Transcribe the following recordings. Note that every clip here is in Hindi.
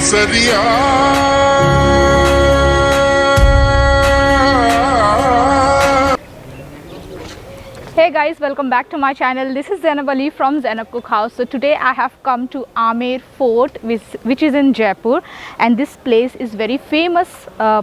सरिया Hey guys, welcome back to my channel. This is Zainab Ali from Zainab Cook House. So today I have come to Amer Fort, which is in Jaipur, and this place is very famous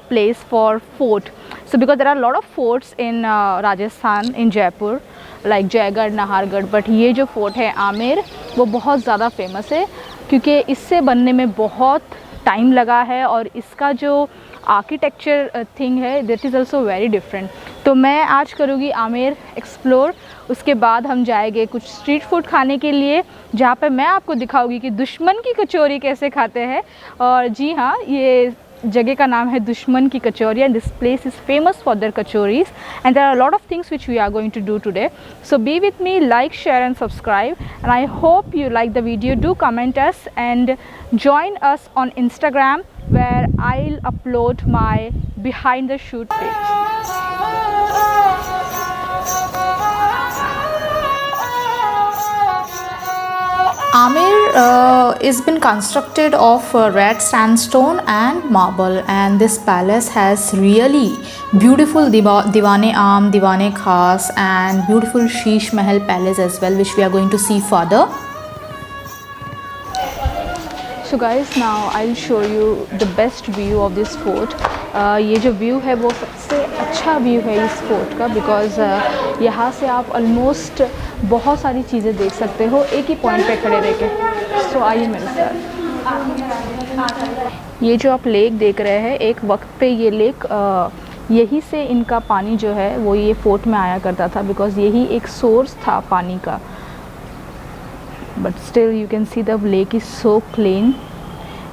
place for fort. So because there are a lot of forts in Rajasthan, in Jaipur, like Jaigarh, Nahargarh, but ये जो fort है आमेर वो बहुत ज़्यादा फेमस है क्योंकि इससे बनने में बहुत टाइम लगा है और इसका जो आर्किटेक्चर थिंग है that is also very different. तो मैं आज करूँगी आमेर एक्सप्लोर, उसके बाद हम जाएंगे कुछ स्ट्रीट फूड खाने के लिए जहाँ पे मैं आपको दिखाऊंगी कि दुश्मन की कचौरी कैसे खाते हैं। और जी हाँ, ये जगह का नाम है Dushman ki Kachori and this place is famous for their kachoris and there are lot of things which we are going to do today. So be with me, like, share and subscribe and I hope you like the video. Do comment us and join us on Instagram where I'll upload my behind the shoot page. Amer is been constructed of red sandstone and marble, and this palace has really beautiful Diwan-e-Aam, Diwan-e-Khas and beautiful Sheesh Mahal palace as well, which we are going to see further. So guys, now I'll show you the best view of this fort. ये जो व्यू है वो सबसे अच्छा व्यू है इस फोर्ट का बिकॉज़ यहाँ से आप ऑलमोस्ट बहुत सारी चीज़ें देख सकते हो एक ही पॉइंट पे खड़े रह के। सो आइए मेरे साथ। ये जो आप लेक देख रहे हैं, एक वक्त पे ये लेक यहीं से इनका पानी जो है वो ये फोर्ट में आया करता था बिकॉज़ यही एक सोर्स था पानी का। But still you can see the lake is so clean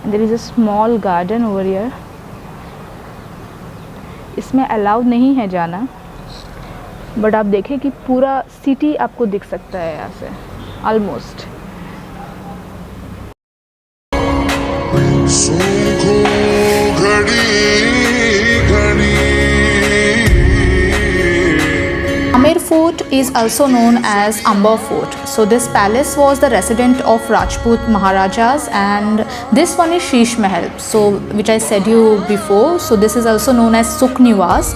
and there is a small garden over here. इसमें अलाउड नहीं है जाना, बट आप देखें कि पूरा सिटी आपको दिख सकता है यहाँ से almost. Amer Fort is also known as Amber Fort. So this palace was the resident of Rajput Maharajas, and this one is Sheesh Mahal, so which I said you before. So this is also known as Sukh Niwas,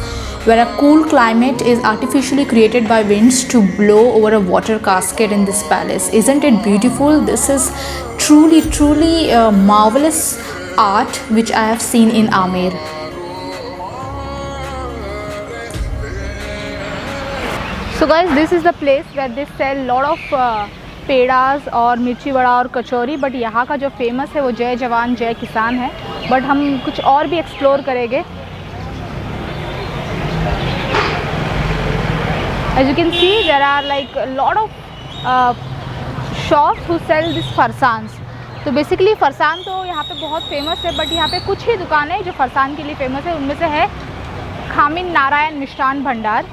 where a cool climate is artificially created by winds to blow over a water cascade in this palace. Isn't it beautiful? This is truly marvelous art which I have seen in Amer. So guys, this is the place where they sell lot of पेड़ाज और मिर्ची वड़ा और कचौरी, बट यहाँ का जो फेमस है वो जय जवान जय किसान है। बट हम कुछ और भी एक्सप्लोर करेंगे। As you can see, there are like a lot of shops who sell this फरसान्स। तो बेसिकली फरसान तो यहाँ पे बहुत फेमस है, बट यहाँ पे कुछ ही दुकानें जो फरसान के लिए फेमस है उनमें से है खामिन नारायण मिष्ठान भंडार,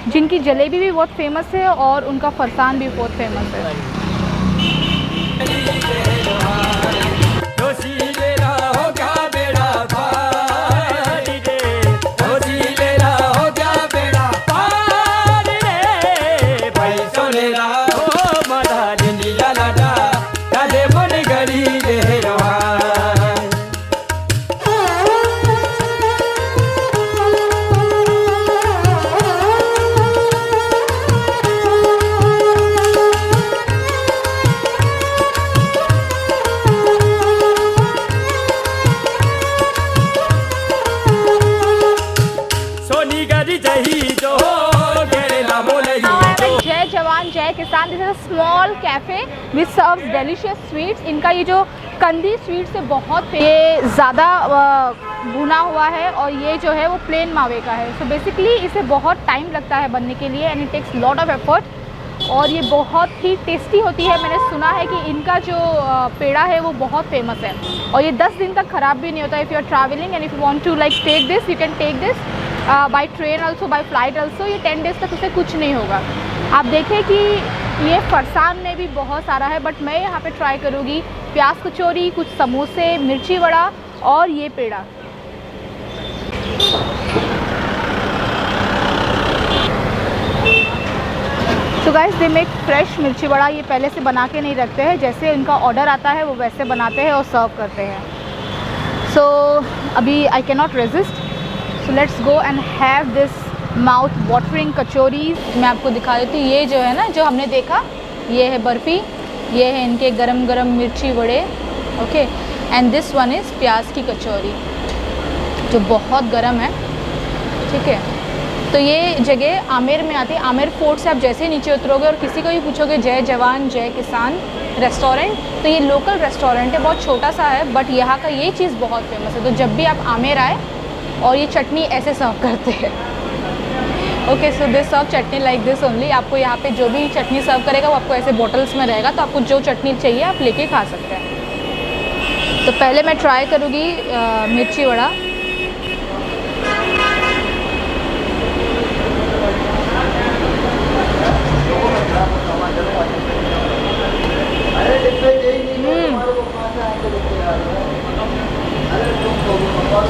जिनकी जलेबी भी बहुत फेमस है और उनका फरसान भी बहुत फेमस है। जय जवान जय किसान, this is a small cafe which serves delicious sweets. इनका ये जो कंदी स्वीट्स है बहुत ये ज़्यादा भुना हुआ है और ये जो है वो प्लेन मावे का है। सो बेसिकली इसे बहुत टाइम लगता है बनने के लिए and it takes lot of effort और ये बहुत ही टेस्टी होती है। मैंने सुना है कि इनका जो पेड़ा है वो बहुत फेमस है और ये 10 दिन तक ख़राब भी नहीं होता। If you are travelling and if you want to like take this, you can take this by train also, by flight also. ये 10 डेज़ तक उसे कुछ नहीं होगा। आप देखें कि ये फरसान में भी बहुत सारा है, बट मैं यहाँ पे ट्राई करूँगी प्याज कचौरी, कुछ समोसे, मिर्ची वड़ा और ये पेड़ा। तो गाइस दे मेक फ्रेश मिर्ची वड़ा। ये पहले से बना के नहीं रखते हैं, जैसे इनका ऑर्डर आता है वो वैसे बनाते हैं और सर्व करते हैं। सो अभी I can not resist, so let's go and have this mouth watering kachoris. मैं आपको दिखा देती हूँ। ये जो है ना, जो हमने देखा, ये है बर्फ़ी, ये है इनके गरम गरम मिर्ची वड़े, okay. And this one is प्याज की कचौरी जो बहुत गरम है, ठीक है। तो ये जगह आमेर में आती है। आमेर फोर्ट से आप जैसे ही नीचे उतरोगे और किसी को भी पूछोगे जय जवान जय किसान रेस्टोरेंट, तो ये लोकल रेस्टोरेंट है, बहुत छोटा सा है, बट यहाँ का ये चीज़ बहुत फेमस है। तो जब भी आप आमेर आए, और ये चटनी ऐसे सर्व करते हैं, okay. So this serve chutney like this only. आपको यहाँ पे जो भी चटनी सर्व करेगा वो आपको ऐसे बॉटल्स में रहेगा, तो आपको जो चटनी चाहिए आप लेके खा सकते हैं। तो पहले मैं ट्राई करूँगी मिर्ची वड़ा।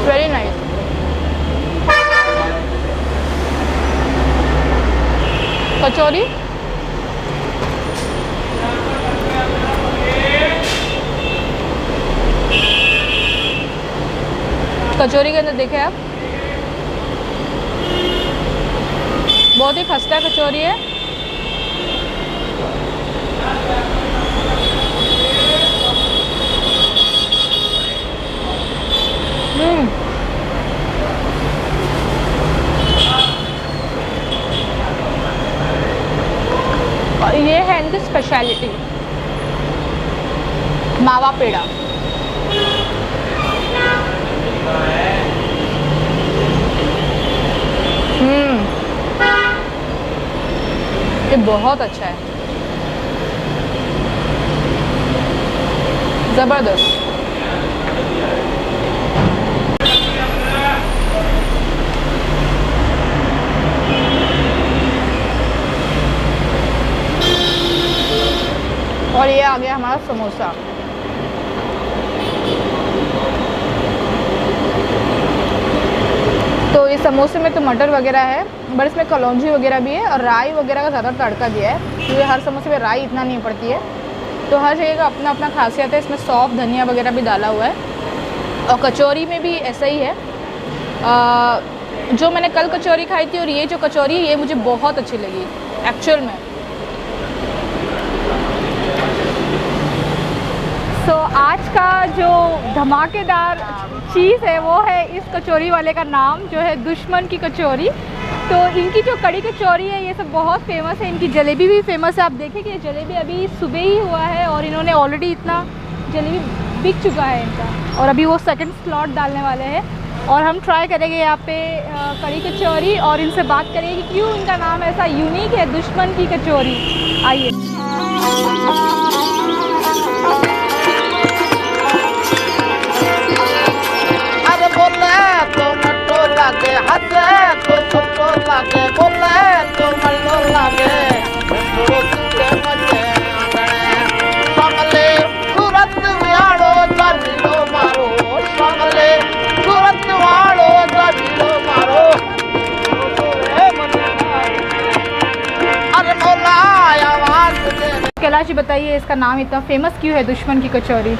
Very nice. कचौरी कचौरी के अंदर देखे आप, बहुत ही खस्ता कचौरी है। और ये है इनकी स्पेशलिटी, मावा पेड़ा। ये बहुत अच्छा है, ज़बरदस्त। और ये आ गया हमारा समोसा। तो इस समोसे में तो मटर वगैरह है, बट इसमें कलौंजी वगैरह भी है और राई वगैरह का ज़्यादा तड़का दिया है, क्योंकि हर समोसे में राई इतना नहीं पड़ती है। तो हर जगह का अपना अपना खासियत है। इसमें सौंफ धनिया वगैरह भी डाला हुआ है। और कचौरी में भी ऐसा ही है। जो मैंने कल कचौरी खाई थी और ये जो कचौरी है, ये मुझे बहुत अच्छी लगी एक्चुअल में। सो आज का जो धमाकेदार चीज़ है वो है इस कचौरी वाले का नाम जो है दुश्मन की कचौरी। तो इनकी जो कड़ी कचौरी है ये सब बहुत फेमस है। इनकी जलेबी भी फेमस है। आप देखें कि ये जलेबी अभी सुबह ही हुआ है और इन्होंने ऑलरेडी इतना जलेबी बिक चुका है इनका, और अभी वो सेकंड स्लॉट डालने वाले हैं। और हम ट्राई करेंगे यहाँ पे कड़ी कचौरी और इनसे बात करेंगे कि क्यों इनका नाम ऐसा यूनिक है, दुश्मन की कचौरी। आइए। कैलाश जी बताइए, इसका नाम इतना फेमस क्यों है, दुश्मन की कचौरी?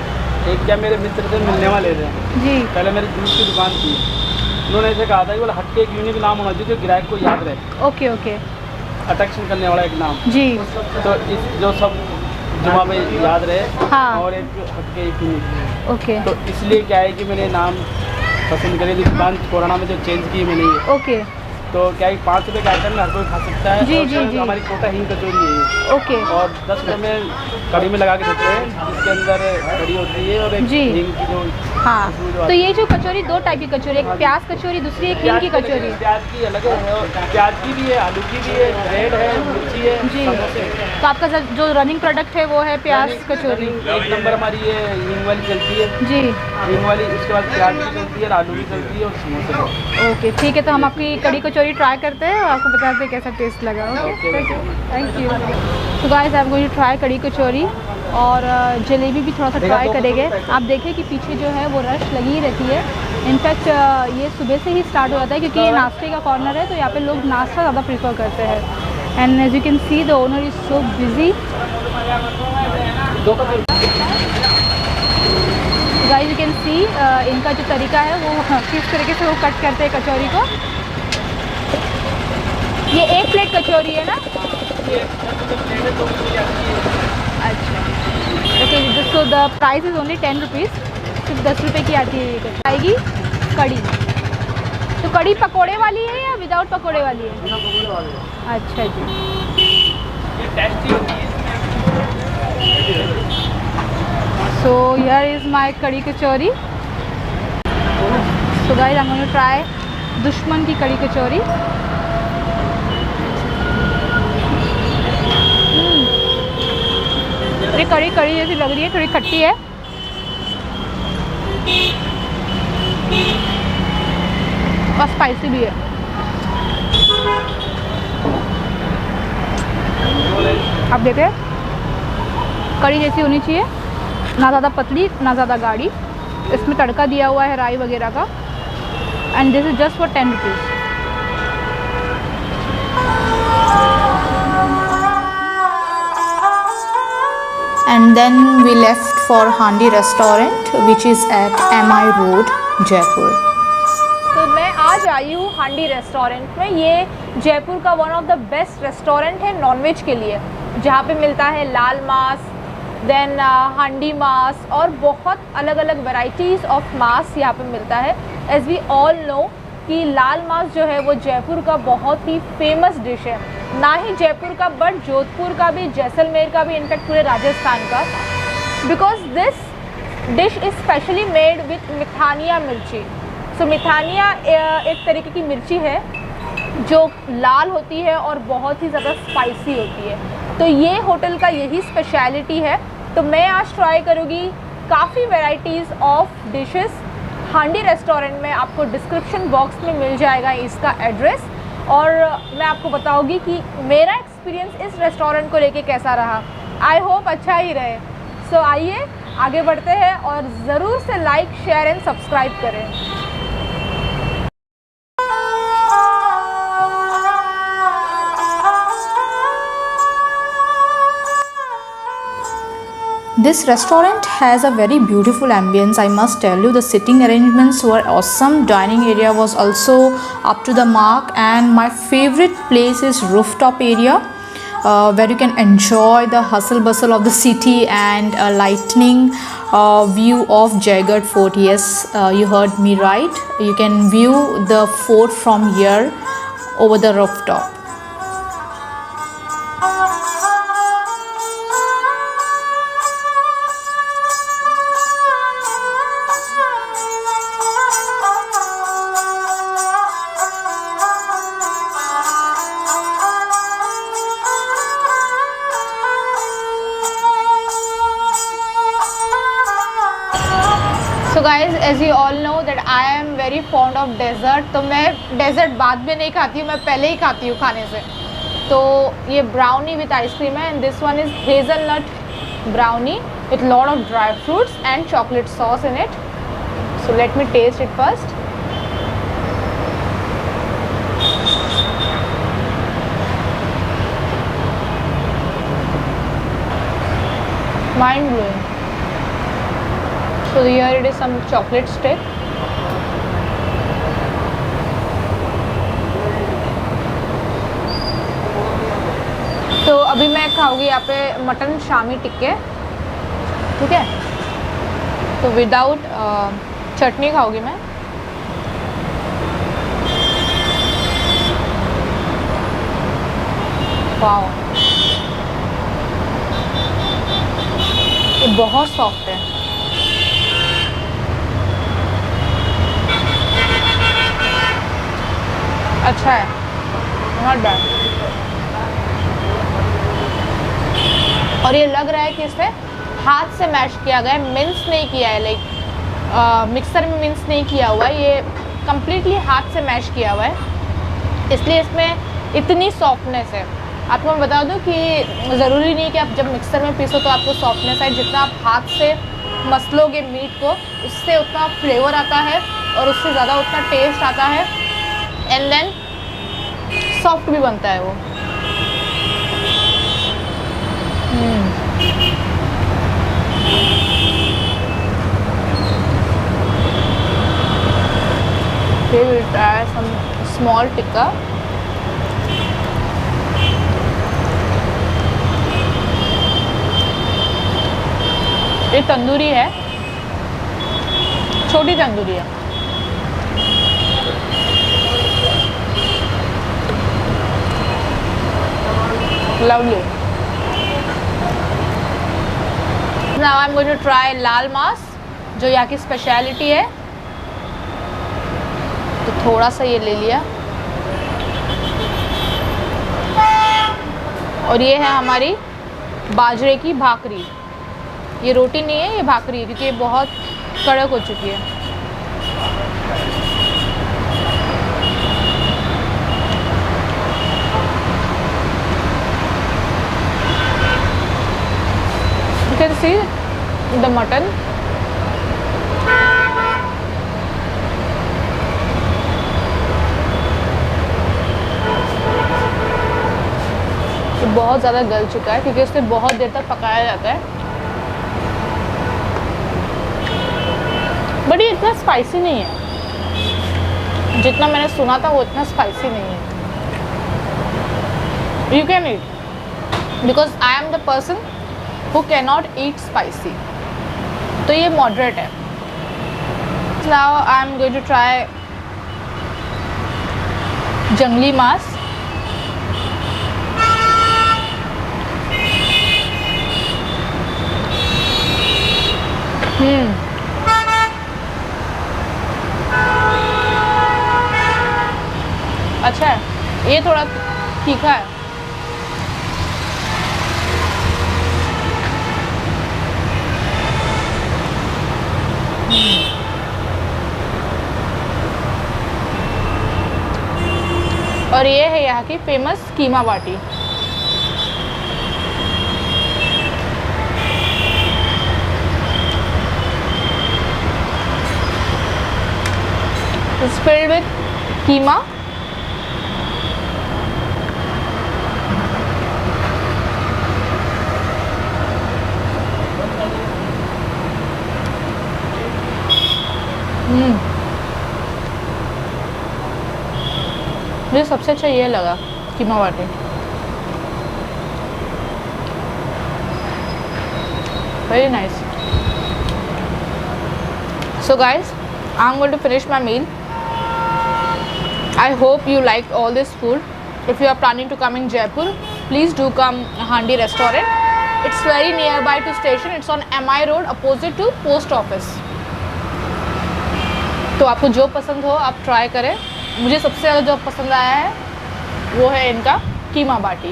एक क्या मेरे मित्र से मिलने वाले थे जी। पहले मेरी जूस की दुकान थी, उन्होंने ऐसे कहा था कि बोला हटके एक यूनिक नाम होना चाहिए जो ग्राहक को याद रहे। Okay okay. अट्रैक्शन करने वाला एक नाम जी। तो इस जो सब जुमा में याद रहे। हाँ। और एक हटके एक यूनिक। ओके। तो इसलिए क्या है कि मैंने नाम पसंद करे थी, दुकान कोरोना में जो चेंज की मैंने ये। ओके। तो क्या है 5 रुपये का आइटम हर कोई खा सकता है। जी, और जी, जी। हमारी कोटा हींग कचौरी है ये। ओके। और 10 रुपये में कड़ी में लगा के देते हैं, जिसके अंदर कड़ी होती है और एक जी। हींग की जो हाँ, तो ये जो कचौरी दो टाइप की कचौरी, एक प्याज कचौरी, दूसरी एक हींग की कचौरी। प्याज की अलग है, और प्याज की भी है, आलू की भी है, ब्रेड है, मिर्ची है, जी। समोसे। तो आपका जो रनिंग प्रोडक्ट है वो है प्याज कचौरी। एक नंबर हमारी ये हींग वाली चलती है। जी। हींग वाली, उसके बाद प्याज भी चलती है, आलू भी चलती है और समोसे भी। ओके ठीक है, तो हम आपकी कड़ी कचौरी ट्राई करते हैं और आपको बताते हैं कैसा टेस्ट लगा। Okay thank you. तो गाइस आप गोइंग टू ट्राई कड़ी कचौरी और जलेबी भी थोड़ा सा ट्राई करेंगे। आप देखें कि पीछे जो है वो रश लगी रहती है। इनफैक्ट ये सुबह से ही स्टार्ट हो जाता है क्योंकि ये नाश्ते का कॉर्नर है, तो यहाँ पे लोग नाश्ता ज़्यादा प्रीफर करते हैं। And as you can see the owner is so busy. Guys you can see इनका जो तरीका है वो किस तरीके से वो कट करते हैं कचौरी को। ये 1 प्लेट कचौरी है ना? अच्छा, okay. So the price is only 10 rupees. सिर्फ 10 रुपये की आती है ये कचौरी। आएगी कड़ी। तो कड़ी पकोड़े वाली है या विदाउट पकोड़े वाली है? अच्छा जी। So here is my कड़ी कचौरी। So guys, I'm going to try दुश्मन की कड़ी कचौरी। ये कड़ी कड़ी जैसी लग रही है, थोड़ी खट्टी है। और स्पाइसी भी है। आप देखें, कड़ी जैसी होनी चाहिए, ना ज़्यादा पतली ना ज़्यादा गाढ़ी। इसमें तड़का दिया हुआ है राई वगैरह का। And this is just for 10 rupees. And then we left for Handi restaurant, which is at MI Road, Jaipur. तो मैं आज आई हूँ हांडी रेस्टोरेंट में। ये जयपुर का one of the best restaurant है नॉनवेज के लिए, जहाँ पे मिलता है लाल मांस, देन हांडी मांस और बहुत अलग अलग वैरायटीज़ ऑफ मांस यहाँ पे मिलता है। एज वी ऑल नो कि लाल मांस जो है वो जयपुर का बहुत ही फेमस डिश है। ना ही जयपुर का बट जोधपुर का भी, जैसलमेर का भी, इनफैक्ट पूरे राजस्थान का। Because this dish is specially made with Mithaniya mirchi. So मिठानिया एक तरीके की मिर्ची है जो लाल होती है और बहुत ही ज़्यादा स्पाइसी होती है। तो ये होटल का यही स्पेशलिटी है। तो मैं आज ट्राई करूँगी काफ़ी वैराइटीज़ ऑफ डिशेस हांडी रेस्टोरेंट में। आपको डिस्क्रिप्शन बॉक्स में मिल जाएगा इसका एड्रेस, और मैं आपको बताऊँगी कि मेरा एक्सपीरियंस इस रेस्टोरेंट को लेके कैसा रहा। आई होप अच्छा ही रहे। सो आइए आगे बढ़ते हैं और ज़रूर से लाइक, शेयर एंड सब्सक्राइब करें। This restaurant has a very beautiful ambience, I must tell you. The sitting arrangements were awesome. Dining area was also up to the mark, and my favorite place is rooftop area, where you can enjoy the hustle bustle of the city and a lightning view of Jaigarh Fort. Yes, you heard me right. You can view the fort from here over the rooftop. So guys, as you all know that I am very fond of dessert. तो मैं डेज़र्ट बाद में नहीं खाती हूँ, मैं पहले ही खाती हूँ खाने से। तो ये ब्राउनी विथ आइसक्रीम है, and this one is hazelnut brownie with lot of dry fruits and chocolate sauce in it. So let me taste it first. Mind blowing. So here it is some chocolate stick. तो अभी मैं खाऊंगी यहाँ पे मटन शामी टिक्के, ठीक है। तो विदाउट चटनी खाऊंगी मैं। वाओ, ये बहुत सॉफ्ट है। अच्छा है, नॉट बैड। और ये लग रहा है कि इसे हाथ से मैश किया गया है, मिन्स नहीं किया है, लाइक मिक्सर में मिन्स नहीं किया हुआ है, ये कम्प्लीटली हाथ से मैश किया हुआ है, इसलिए इसमें इतनी सॉफ्टनेस है। आपको मैं बता दूं कि ज़रूरी नहीं कि आप जब मिक्सर में पीसो तो आपको सॉफ्टनेस आए। जितना आप हाथ से मसलोगे मीट को, उससे उतना फ्लेवर आता है और उससे ज़्यादा उतना टेस्ट आता है, एंड देन सॉफ्ट भी बनता है वो। Today we'll try some small tikka. ये तंदूरी है, छोटी तंदूरी है। Lovely. Now I'm going to try लाल मांस, जो यहाँ की स्पेशलिटी है। तो थोड़ा सा ये ले लिया। और ये है हमारी बाजरे की भाकरी। ये रोटी नहीं है, ये भाकरी है, क्योंकि ये बहुत कड़क हो चुकी है। You can see the mutton. ये बहुत ज़्यादा गल चुका है, क्योंकि इसे बहुत देर तक पकाया जाता है। बट ये इतना स्पाइसी नहीं है, जितना मैंने सुना था वो इतना स्पाइसी नहीं है। You can eat, because I am the person who cannot eat spicy, तो ये moderate है। Now I am going to try जंगली मांस। अच्छा है, ये थोड़ा तीखा है। और ये है यहाँ की famous keema baati. It's filled with keema, मुझे सबसे अच्छा ये लगा keema baati. Very nice. So guys, I'm going to finish my meal. I hope you liked all this food. If you are planning to come in Jaipur, please do come Handi restaurant. It's very nearby to station. It's on MI Road opposite to post office. तो आपको जो पसंद हो आप ट्राई करें। मुझे सबसे ज़्यादा जो पसंद आया है वो है इनका कीमा बाटी।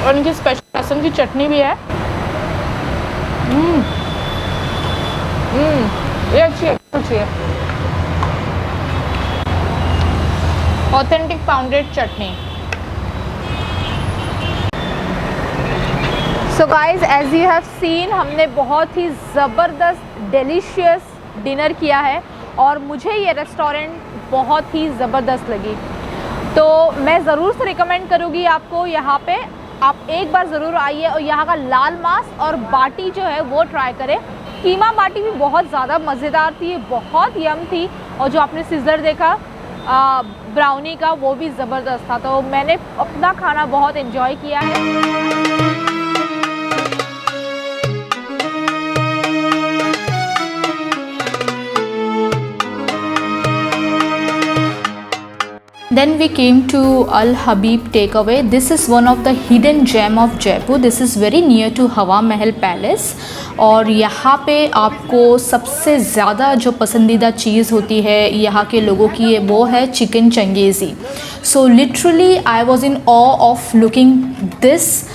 और इनकी स्पेशल लहसुन की चटनी भी है। ये अच्छी है, authentic pounded chutney. So guys, as you have seen, हमने बहुत ही ज़बरदस्त डिलीशियस डिनर किया है और मुझे ये रेस्टोरेंट बहुत ही ज़बरदस्त लगी। तो मैं ज़रूर से रिकमेंड करूँगी आपको, यहाँ पे आप एक बार ज़रूर आइए और यहाँ का लाल मांस और बाटी जो है वो ट्राई करें। कीमा बाटी भी बहुत ज़्यादा मज़ेदार थी, बहुत यम थी। और जो आपने सिज़लर देखा ब्राउनी का, वो भी ज़बरदस्त था। तो मैंने अपना खाना बहुत एंजॉय किया है। Then we came to Al Habib Takeaway. This is one of the hidden gem of Jaipur. This is very near to Hawa Mahal Palace. और यहाँ पे आपको सबसे ज़्यादा जो पसंदीदा चीज़ होती है यहाँ के लोगों की, वो है chicken Changezi. So literally I was in awe of looking this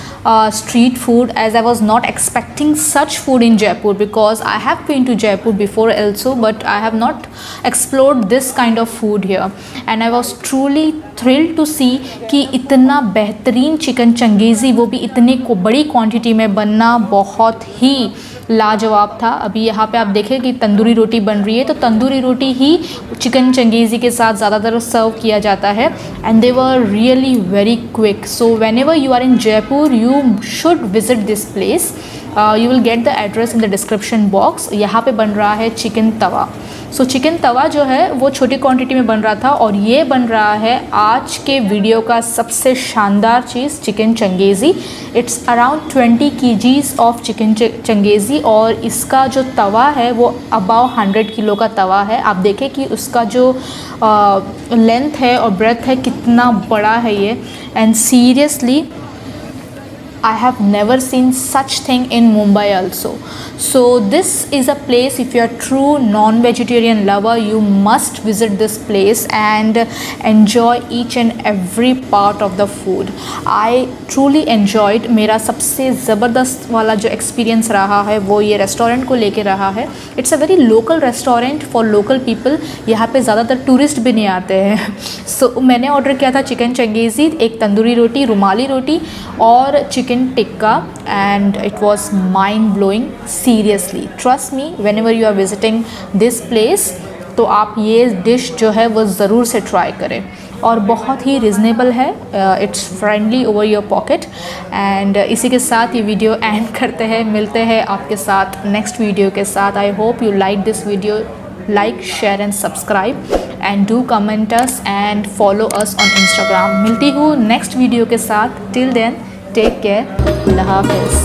street food, as I was not expecting such food in Jaipur, because I have been to Jaipur before also, but I have not explored this kind of food here, and I was truly thrilled to see कि इतना बेहतरीन चिकन चंगेज़ी, वो भी इतने को बड़ी क्वांटिटी में बनना बहुत ही लाजवाब था। अभी यहाँ पे आप देखें कि तंदूरी रोटी बन रही है, तो तंदूरी रोटी ही चिकन चंगेज़ी के साथ ज़्यादातर सर्व किया जाता है, and they were really very quick. So whenever you are in Jaipur, you should visit this place. You will get the address in the description box. यहाँ पे बन रहा है चिकन तवा। सो चिकन तवा जो है वो छोटी क्वांटिटी में बन रहा था, और ये बन रहा है आज के वीडियो का सबसे शानदार चीज़, chicken changezi. It's around 20 kgs of chicken changezi, और इसका जो तवा है वो अबाउ 100 किलो का तवा है। आप देखें कि उसका जो लेंथ है और ब्रेथ है कितना बड़ा है ये। And seriously I have never seen such thing in Mumbai also. So this is a place, if you are true non-vegetarian lover, you must visit this place and enjoy each and every part of the food. I truly enjoyed. मेरा सबसे ज़बरदस्त वाला जो एक्सपीरियंस रहा है वो ये रेस्टोरेंट को लेके रहा है। It's a very local restaurant for local people. यहाँ पे ज़्यादातर टूरिस्ट भी नहीं आते हैं। सो मैंने ऑर्डर किया था चिकन चंगेज़ी, एक तंदूरी रोटी, रुमाली रोटी और chicken tikka, and it was mind blowing. Seriously trust me, whenever you are visiting this place तो आप ये डिश जो है वो ज़रूर से ट्राई करें, और बहुत ही रिजनेबल है। It's friendly over your pocket. And इसी के साथ ये वीडियो एंड करते हैं। मिलते हैं आपके साथ नेक्स्ट वीडियो के साथ। I hope you like this video. Like, share and subscribe and do comment us and follow us on Instagram। मिलती हूँ नेक्स्ट वीडियो के साथ। Till then, take care। अल्लाह हाफ़िज़।